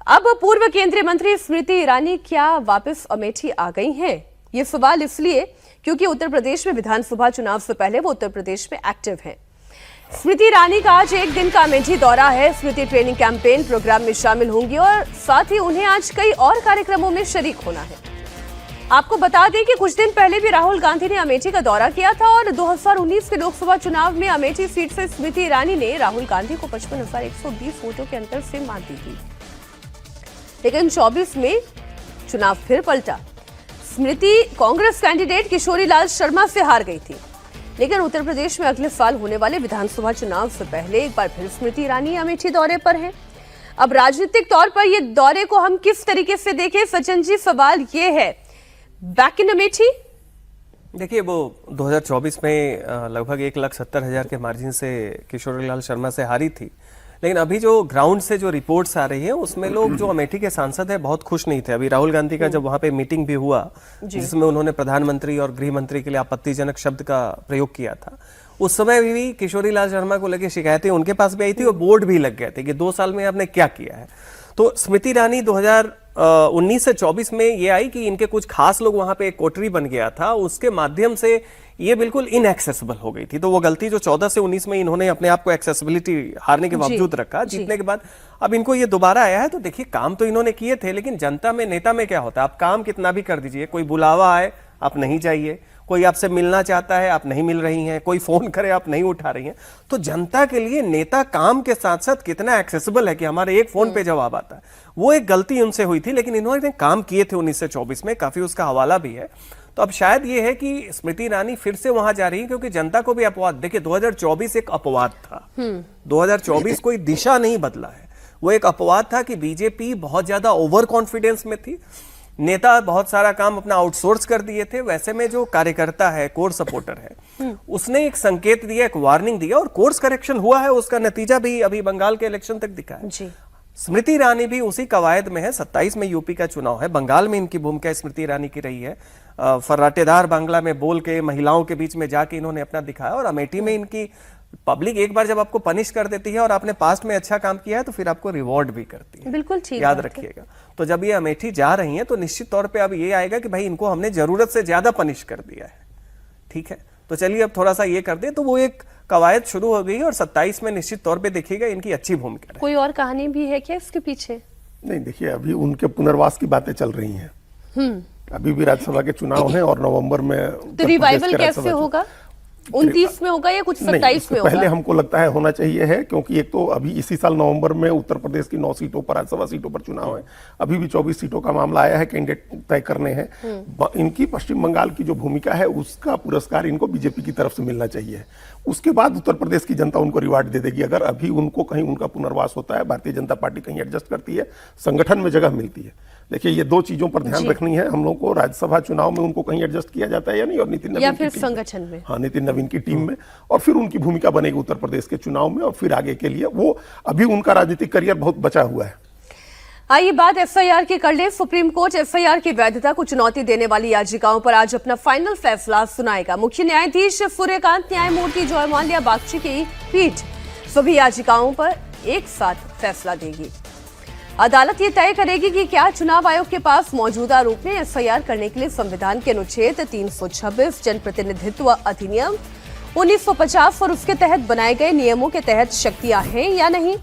अब पूर्व केंद्रीय मंत्री स्मृति ईरानी क्या वापस अमेठी आ गई हैं? ये सवाल इसलिए क्योंकि उत्तर प्रदेश में विधानसभा चुनाव से पहले वो उत्तर प्रदेश में एक्टिव हैं। स्मृति ईरानी का आज एक दिन का अमेठी दौरा है। स्मृति ट्रेनिंग कैंपेन प्रोग्राम में शामिल होंगी और साथ ही उन्हें आज कई और कार्यक्रमों में शरीक होना है। आपको बता दें कि कुछ दिन पहले भी राहुल गांधी ने अमेठी का दौरा किया था और 2019 के लोकसभा चुनाव में अमेठी सीट से स्मृति ईरानी ने राहुल गांधी को 55,120 वोटों के अंतर से मात दी थी। लेकिन 24 में चुनाव फिर पलटा। स्मृति कांग्रेस कैंडिडेट किशोरीलाल शर्मा से हार गई थी। लेकिन उत्तर प्रदेश में अगले साल होने वाले विधानसभा चुनाव से पहले एक बार फिर स्मृति ईरानी अमेठी दौरे पर हैं। अब राजनीतिक तौर पर ये दौरे को हम किस तरीके से देखें, सचिन जी, सवाल ये है, बैक इन अमेठी? देखिए, वो 2024 में लगभग 1,70,000 के मार्जिन से किशोरीलाल शर्मा से हारी थी। लेकिन अभी जो ग्राउंड से जो रिपोर्ट्स आ रही हैं उसमें लोग जो अमेठी के सांसद हैं बहुत खुश नहीं थे। अभी राहुल गांधी का जब वहां पे मीटिंग भी हुआ जिसमें उन्होंने प्रधानमंत्री और गृह मंत्री के लिए आपत्तिजनक शब्द का प्रयोग किया था, उस समय भी किशोरीलाल शर्मा को लेकर शिकायतें उनके पास भी आई थी और बोर्ड भी लग गए थे कि 2 साल में आपने क्या किया है। तो स्मृति ईरानी 2019 से 24 में ये आई कि इनके कुछ खास लोग वहां पे एक कोटरी बन गया था, उसके माध्यम से ये बिल्कुल इनएक्सेसिबल हो गई थी। तो वो गलती जो 14 से 19 में इन्होंने अपने आप को एक्सेसिबिलिटी हारने के बावजूद रखा, जीतने के बाद अब इनको ये दोबारा आया है। तो देखिए, काम तो इन्होंने किए थे, लेकिन जनता में, नेता में क्या होता है, आप काम कितना भी कर दीजिए, कोई बुलावा आए आप नहीं जाइए, कोई आपसे मिलना चाहता है आप नहीं मिल रही हैं, कोई फोन करे आप नहीं उठा रही हैं। तो जनता के लिए नेता काम के साथ साथ कितना एक्सेसिबल है कि हमारे एक फोन पे जवाब आता है, वो एक गलती उनसे हुई थी। लेकिन इन्होंने काम किए थे 19 से 24 में, काफी उसका हवाला भी है। तो अब शायद ये है कि स्मृति ईरानी फिर से वहां जा रही है क्योंकि जनता को भी अपवाद, देखिए 2024 एक अपवाद था। 2024 कोई दिशा नहीं बदला है, वो एक अपवाद था कि बीजेपी बहुत ज्यादा ओवर कॉन्फिडेंस में थी, नेता बहुत सारा काम अपना आउटसोर्स कर दिए थे। वैसे में जो कार्यकर्ता है, कोर सपोर्टर है, उसने एक संकेत दिया, एक वार्निंग दिया और कोर्स करेक्शन हुआ है। उसका नतीजा भी अभी बंगाल के इलेक्शन तक दिखा है। स्मृति ईरानी भी उसी कवायद में है। 27 में यूपी का चुनाव है, बंगाल में इनकी भूमिका स्मृति ईरानी की रही है। फर्राटेदार बांग्ला में बोल के, महिलाओं के बीच में जाके इन्होंने अपना दिखाया। और अमेठी में इनकी पब्लिक एक बार जब आपको पनिश कर देती है और आपने पास्ट में अच्छा काम किया है तो फिर आपको रिवॉर्ड भी करती है। बिल्कुल ठीक, याद रखिएगा। तो जब ये अमेठी जा रही हैं तो निश्चित तौर पे अब ये आएगा कि भाई इनको हमने जरूरत से ज्यादा पनिश कर दिया है, ठीक है। तो चलिए अब थोड़ा सा ये कर दे, तो वो एक कवायद शुरू हो गई और 27 में निश्चित तौर पे देखिएगा इनकी अच्छी भूमिका है। कोई और कहानी भी है क्या इसके पीछे? नहीं, देखिए, अभी उनके पुनर्वास की बातें चल रही हैं। अभी भी राज्यसभा के चुनाव हैं और नवंबर में तो रिवाइवल कैसे होगा? 29 में होगा या कुछ 27 में होगा? पहले हमको लगता है होना चाहिए है, क्योंकि एक तो अभी इसी साल नवंबर में उत्तर प्रदेश की 9 सीटों पर, राज्यसभा सीटों पर चुनाव है। अभी भी 24 सीटों का मामला आया है, कैंडिडेट तय करने हैं। इनकी पश्चिम बंगाल की जो भूमिका है उसका पुरस्कार इनको बीजेपी की तरफ से मिलना चाहिए। उसके बाद उत्तर प्रदेश की जनता उनको रिवार्ड दे देगी। अगर अभी उनको कहीं उनका पुनर्वास होता है, भारतीय जनता पार्टी कहीं एडजस्ट करती है, संगठन में जगह मिलती है। देखिए, ये 2 चीजों पर ध्यान रखनी है हम लोग को। राज्यसभा चुनाव में उनको कहीं एडजस्ट किया जाता है या नहीं, और नितिन नवीन या फिर संगठन में, हाँ, नितिन नवीन की टीम में, और फिर उनकी भूमिका बनेगी उत्तर प्रदेश के चुनाव में और फिर आगे के लिए। वो अभी उनका राजनीतिक करियर बहुत बचा हुआ है। आइए बात एफआईआर की कर ले। सुप्रीम कोर्ट एफआईआर की वैधता को चुनौती देने वाली याचिकाओं पर आज अपना फाइनल फैसला सुनाएगा। मुख्य न्यायाधीश सूर्यकांत, न्यायमूर्ति जयमाल्या बागची की पीठ सभी याचिकाओं पर एक साथ फैसला देगी। अदालत ये तय करेगी कि क्या चुनाव आयोग के पास मौजूदा रूप में एफआईआर करने के लिए संविधान के अनुच्छेद 326, जनप्रतिनिधित्व अधिनियम 1950 और उसके तहत बनाए गए नियमों के तहत शक्तियां हैं या नहीं।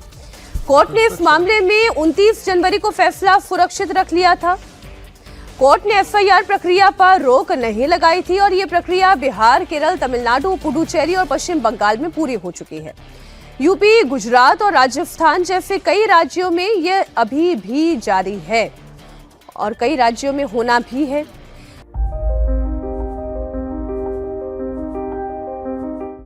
कोर्ट ने इस मामले में 29 जनवरी को फैसला सुरक्षित रख लिया था। कोर्ट ने एफआईआर प्रक्रिया पर रोक नहीं लगाई थी और ये प्रक्रिया बिहार, केरल, तमिलनाडु, पुडुचेरी और पश्चिम बंगाल में पूरी हो चुकी है। यूपी, गुजरात और राजस्थान जैसे कई राज्यों में यह अभी भी जारी है और कई राज्यों में होना भी है।